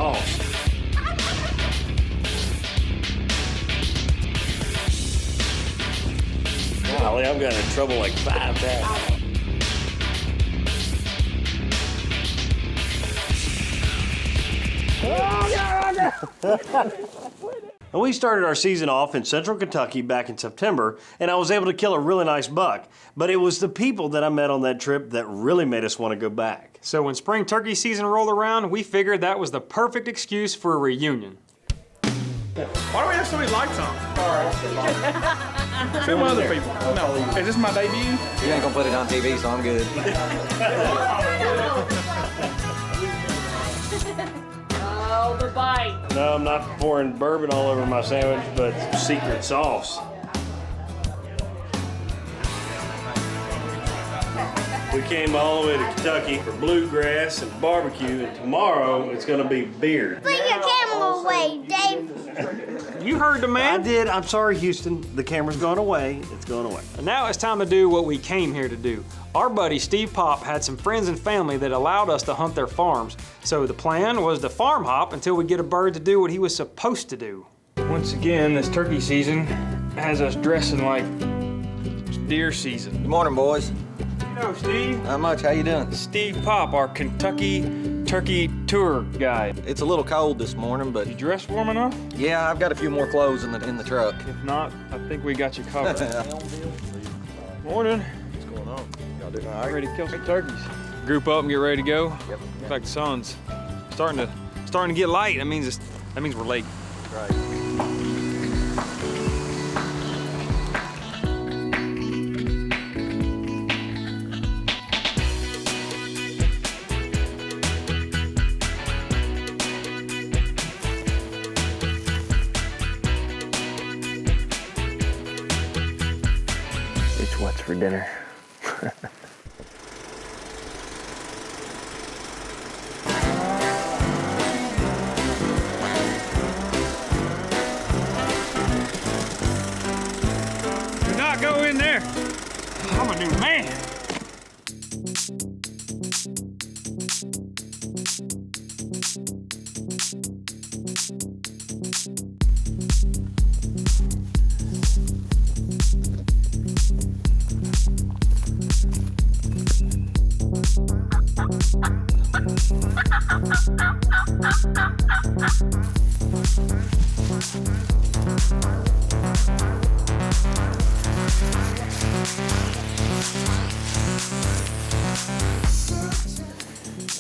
sauce. Golly, I've gotten in trouble like 5 times. And we started our season off in central Kentucky back in September, and I was able to kill a really nice buck. But it was the people that I met on that trip that really made us want to go back. So when spring turkey season rolled around, we figured that was the perfect excuse for a reunion. Why do we have so many lights on? Film other people. No, is this my debut? You ain't gonna put it on TV, so I'm good. Oh, the bite. No, I'm not pouring bourbon all over my sandwich, but secret sauce. We came all the way to Kentucky for bluegrass and barbecue, and tomorrow it's gonna be beer. Put your camera away, Dave. You heard the man. I did. I'm sorry, Houston. The camera's gone away. It's going away. And now it's time to do what we came here to do. Our buddy Steve Pop had some friends and family that allowed us to hunt their farms. So the plan was to farm hop until we get a bird to do what he was supposed to do. Once again, this turkey season has us dressing like it's deer season. Good morning, boys. Hello, Steve. Not much. How you doing? Steve Pop, our Kentucky turkey tour guide. It's a little cold this morning, but You dressed warm enough? yeah, I've got a few more clothes in the truck. If not, I think we got you covered. Morning. What's going on? Y'all doing all right? Ready to kill some turkeys. Group up and get ready to go. Yep. Looks like the sun's starting to get light. That means we're late. Right. It's what's for dinner. Do not go in there. I'm a new man.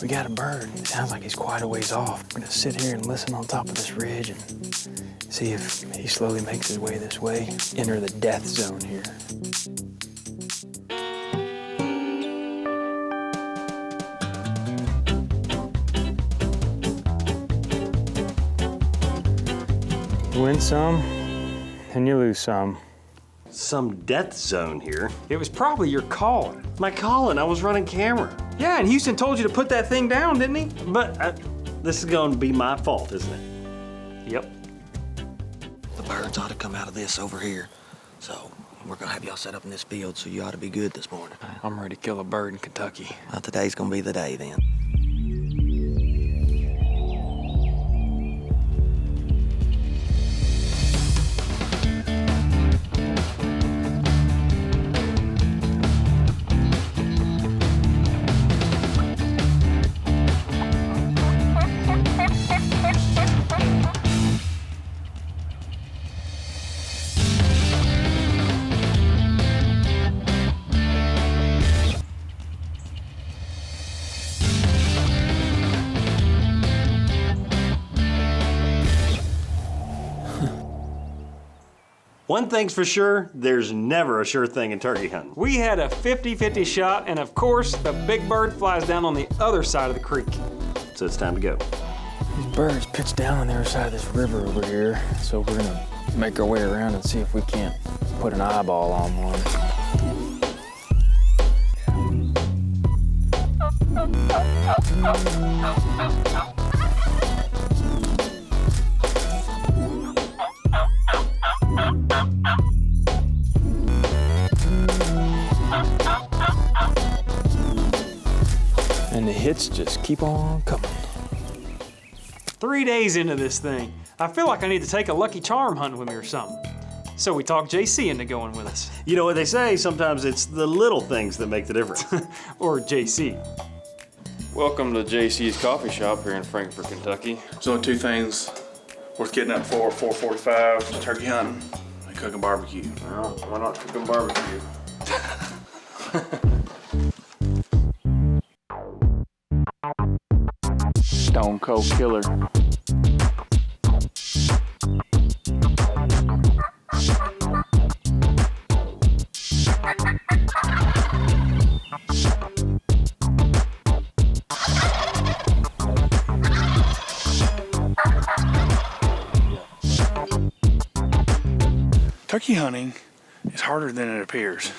We got a bird. It sounds like he's quite a ways off. We're gonna sit here and listen on top of this ridge and see if he slowly makes his way this way. Enter the death zone here. You win some, and you lose some. Some death zone here. It was probably your calling. My calling, I was running camera. Yeah, and Houston told you to put that thing down, didn't he? But this is going to be my fault, isn't it? Yep. The birds ought to come out of this over here. So we're gonna have y'all set up in this field, so you ought to be good this morning. I'm ready to kill a bird in Kentucky. Well, today's gonna be the day then. One thing's for sure, there's never a sure thing in turkey hunting. We had a 50-50 shot, and of course, the big bird flies down on the other side of the creek. So it's time to go. These birds pitch down on the other side of this river over here, so we're gonna make our way around and see if we can't put an eyeball on one. And the hits just keep on coming. 3 days into this thing, I feel like I need to take a Lucky Charm hunting with me or something. So we talked JC into going with us. You know what they say, sometimes it's the little things that make the difference. Or JC. Welcome to JC's Coffee Shop here in Frankfort, Kentucky. There's only two things worth getting up for 4:45: turkey hunting and cooking barbecue. Well, why not cooking barbecue? Stone Cold Killer. Turkey hunting is harder than it appears.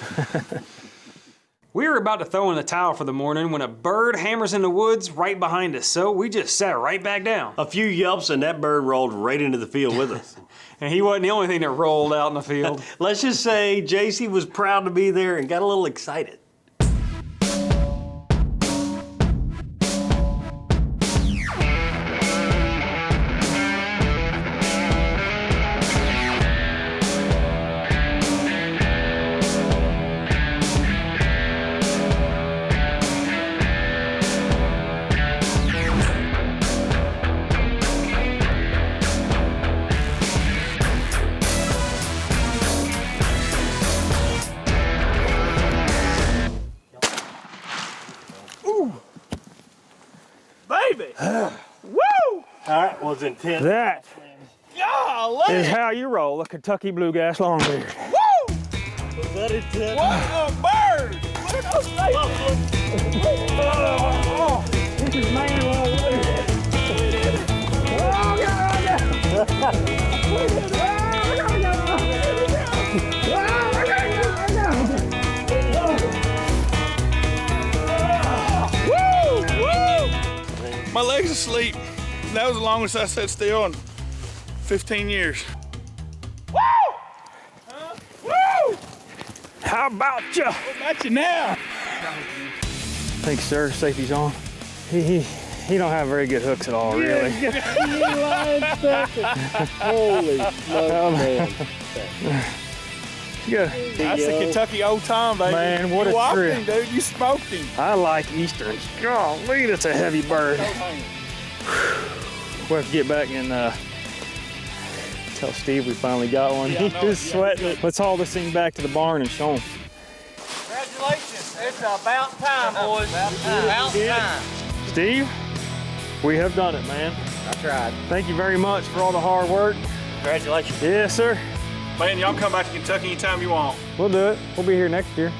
We were about to throw in the towel for the morning when a bird hammers in the woods right behind us, so we just sat right back down. A few yelps and that bird rolled right into the field with us. And he wasn't the only thing that rolled out in the field. Let's just say JC was proud to be there and got a little excited. Baby! Woo! All right, was intense. That Golly! is how you roll a Kentucky bluegrass longbeard. Woo! Was that intense? What a bird! Look at those things! Oh, this is man already. Woo! Woo! My legs asleep. That was the longest I sat still in 15 years. Woo! Woo! How about you? What about you now? Thanks, sir. Safety's on. He don't have very good hooks at all, really. Holy smokes, man. Good. That's the Kentucky old time, baby. Man, what you a walked trip. him, dude. You smoked him. I like Easterns. Golly, that's a heavy bird. We'll have to get back and tell Steve we finally got one. Yeah, I He know. was sweating it. Let's haul this thing back to the barn and show him. Congratulations. It's about time, boys. About time. Steve, we have done it, man. I tried. Thank you very much for all the hard work. Congratulations. Yes, sir. Man, y'all come back to Kentucky anytime you want. We'll do it. We'll be here next year.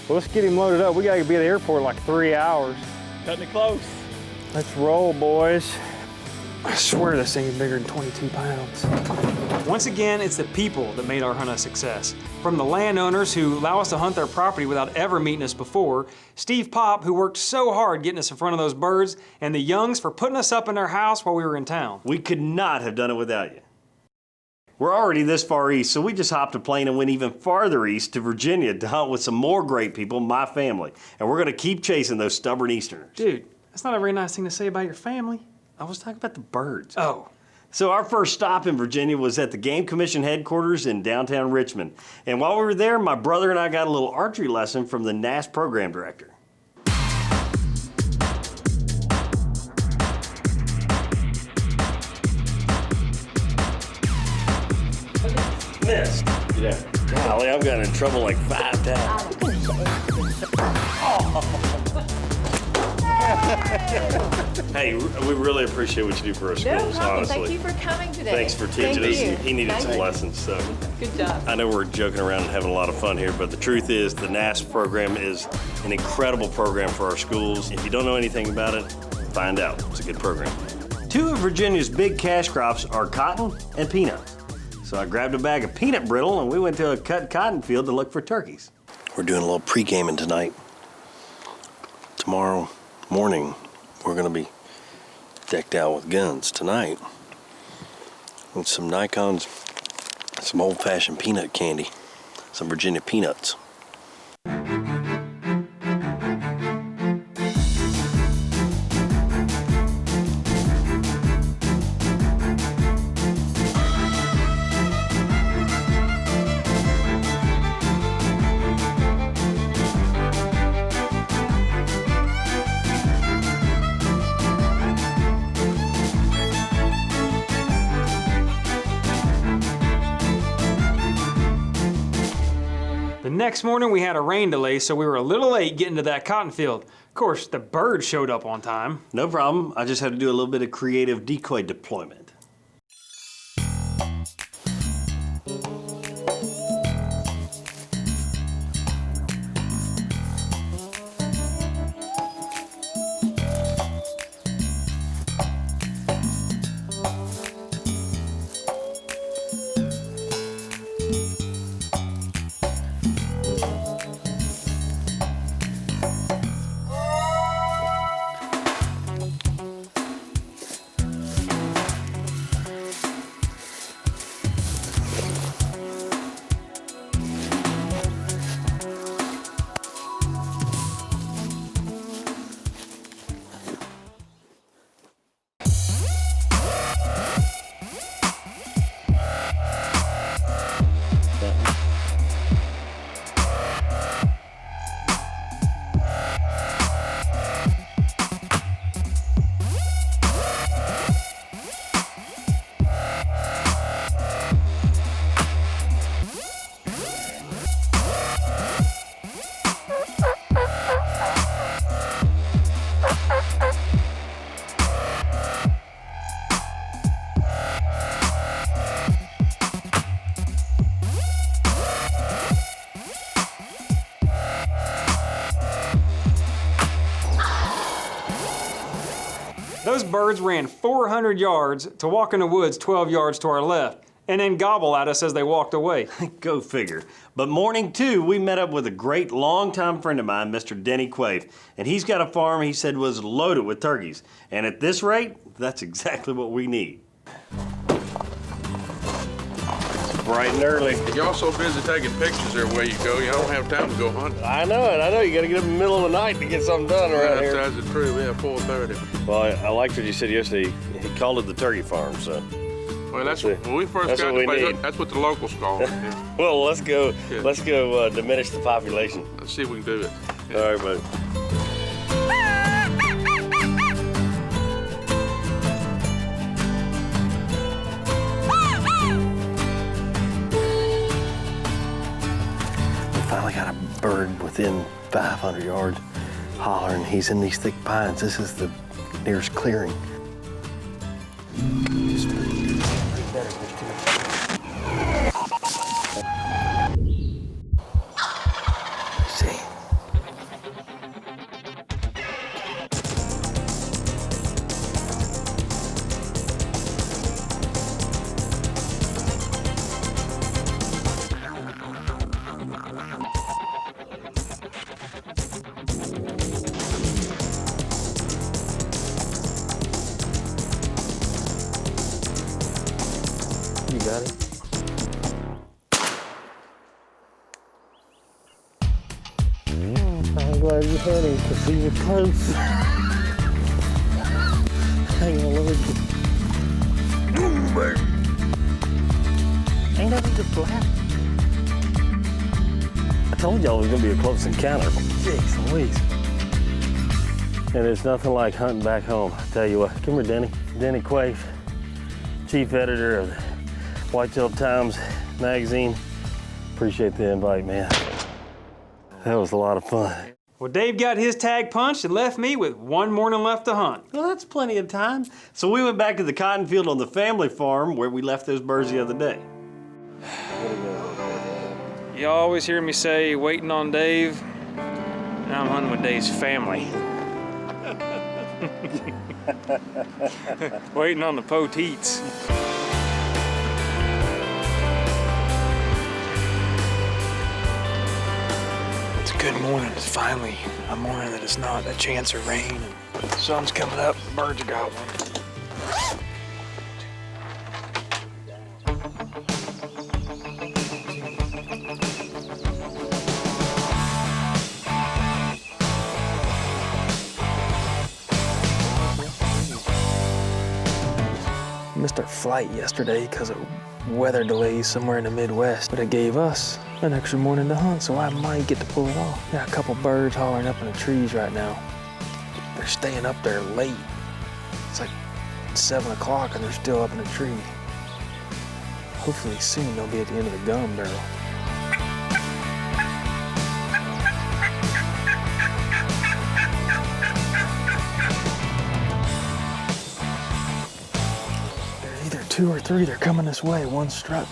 Well, let's get him loaded up. We gotta be at the airport in like 3 hours. Cutting it close. Let's roll, boys. I swear this thing's bigger than 22 pounds. Once again, it's the people that made our hunt a success. From the landowners who allow us to hunt their property without ever meeting us before, Steve Pop, who worked so hard getting us in front of those birds, and the Youngs for putting us up in their house while we were in town. We could not have done it without you. We're already this far east, so we just hopped a plane and went even farther east to Virginia to hunt with some more great people, my family. And we're gonna keep chasing those stubborn Easterners. Dude, that's not a very nice thing to say about your family. I was talking about the birds. Oh. So our first stop in Virginia was at the Game Commission headquarters in downtown Richmond. And while we were there, my brother and I got a little archery lesson from the NAS program director. Missed. Yeah. Golly, I've gotten in trouble like 5 times. Hey, we really appreciate what you do for our schools, No problem. honestly. Thank you for coming today. Thanks for teaching us. Thank you. He needed Thank some you. lessons, so. Good job. I know we're joking around and having a lot of fun here, but the truth is the NAS program is an incredible program for our schools. If you don't know anything about it, find out. It's a good program. 2 of Virginia's big cash crops are cotton and peanuts. So I grabbed a bag of peanut brittle and we went to a cut cotton field to look for turkeys. We're doing a little pre-gaming tonight. Tomorrow morning, we're gonna be decked out with guns. Tonight, with some Nikons, some old-fashioned peanut candy, some Virginia peanuts. The next morning we had a rain delay, so we were a little late getting to that cotton field. Of course, the birds showed up on time. No problem. I just had to do a little bit of creative decoy deployment. Those birds ran 400 yards to walk in the woods 12 yards to our left, and then gobble at us as they walked away. Go figure. But morning two, we met up with a great longtime friend of mine, Mr. Denny Quaife, and he's got a farm he said was loaded with turkeys. And at this rate, that's exactly what we need. It's bright and early. Y'all so busy taking pictures everywhere you go, you don't have time to go hunting. I know it. I know. You got to get up in the middle of the night to get something done around here. That's true. We have 4:30. Well, I liked what you said yesterday. He called it the turkey farm, so. Well, that's when we first got the place. That's what the locals call it. Yeah. Well, let's go. Yeah. Let's go diminish the population. Let's see if we can do it. Yeah. All right, buddy. We finally got a bird within 500 yards hollering. He's in these thick pines. This is the nearest clearing. You got it. I'm glad you had him to see you close. Hang on, let me get... Ain't that just black? I told y'all it was gonna be a close encounter. Jeez Louise. And it's nothing like hunting back home. I tell you what, come here, Denny. Denny Quaife, chief editor of the Whitetail Times magazine. Appreciate the invite, man. That was a lot of fun. Well, Dave got his tag punched and left me with one morning left to hunt. Well, that's plenty of time. So we went back to the cotton field on the family farm where we left those birds the other day. You always hear me say, waiting on Dave, and I'm hunting with Dave's family. Waiting on the poteets. It's a good morning. It's finally a morning that it's not a chance of rain. And the sun's coming up, birds are gobbling. Missed our flight yesterday because of weather delays somewhere in the Midwest, but it gave us an extra morning to hunt, so I might get to pull it off. Got a couple birds hollering up in the trees right now. They're staying up there late. It's like 7 o'clock and they're still up in the tree. Hopefully soon they'll be at the end of the gum barrel. 2 or 3, they're coming this way, one struck.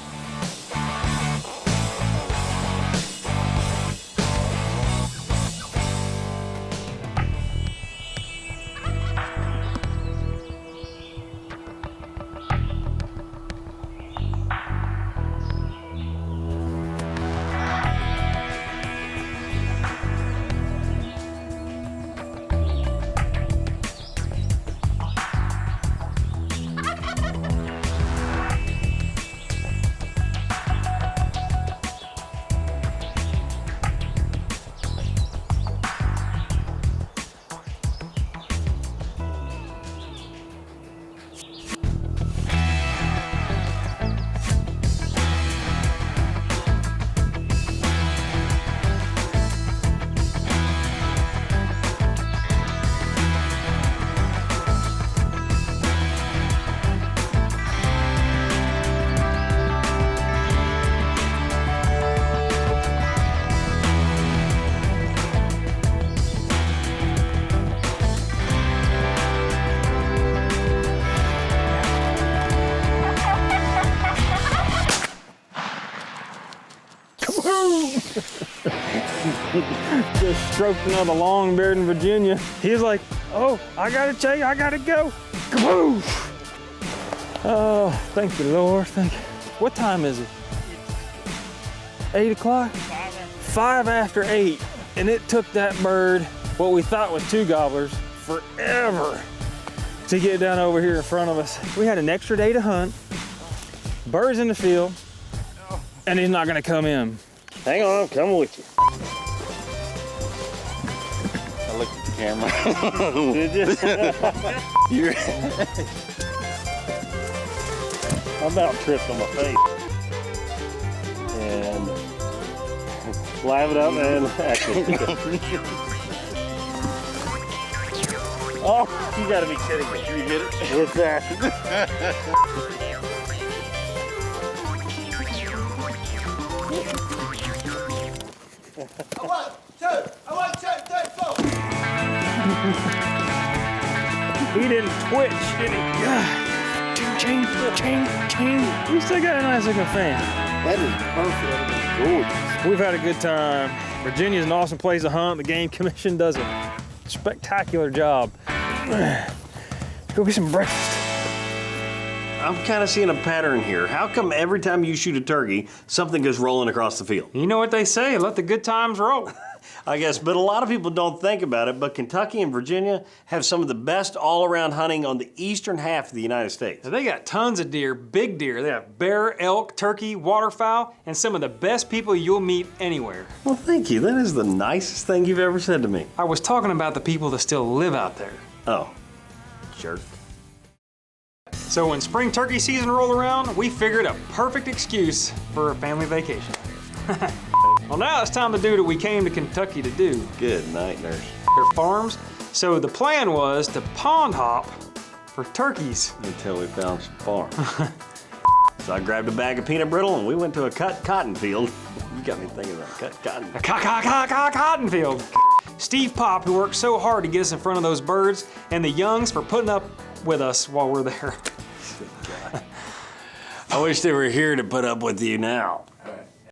Just stroked another long-beard in Virginia. He was like, oh, I gotta check, I gotta go. Kaboosh! Oh, thank you, Lord, thank you. What time is it? 8 o'clock? 5 after 8. And it took that bird, what we thought was 2 gobblers, forever to get down over here in front of us. We had an extra day to hunt, birds in the field, and he's not gonna come in. Hang on, I'm coming with you. I looked at the camera. Did you? You're... I about tripped on my face. And live it up and action. Oh, you gotta be kidding me. You get it? What's that? He didn't twitch, did he? Ching, ching, ching. We still got a nice looking fan. That is perfect. Gorgeous. We've had a good time. Virginia's an awesome place to hunt. The Game Commission does a spectacular job. Go get some breakfast. I'm kind of seeing a pattern here. How come every time you shoot a turkey, something goes rolling across the field? You know what they say, let the good times roll. I guess, but a lot of people don't think about it, but Kentucky and Virginia have some of the best all-around hunting on the eastern half of the United States. They got tons of deer, big deer. They have bear, elk, turkey, waterfowl, and some of the best people you'll meet anywhere. Well, thank you. That is the nicest thing you've ever said to me. I was talking about the people that still live out there. Oh, jerk. So when spring turkey season rolled around, we figured a perfect excuse for a family vacation. Well, now it's time to do what we came to Kentucky to do. Good night, nurse. Their farms. So the plan was to pond hop for turkeys. Until we found some farm. So I grabbed a bag of peanut brittle and we went to a cut cotton field. You got me thinking about cut cotton. A cotton field. Steve Pop, who worked so hard to get us in front of those birds, and the Youngs for putting up with us while we're there. I wish they were here to put up with you now.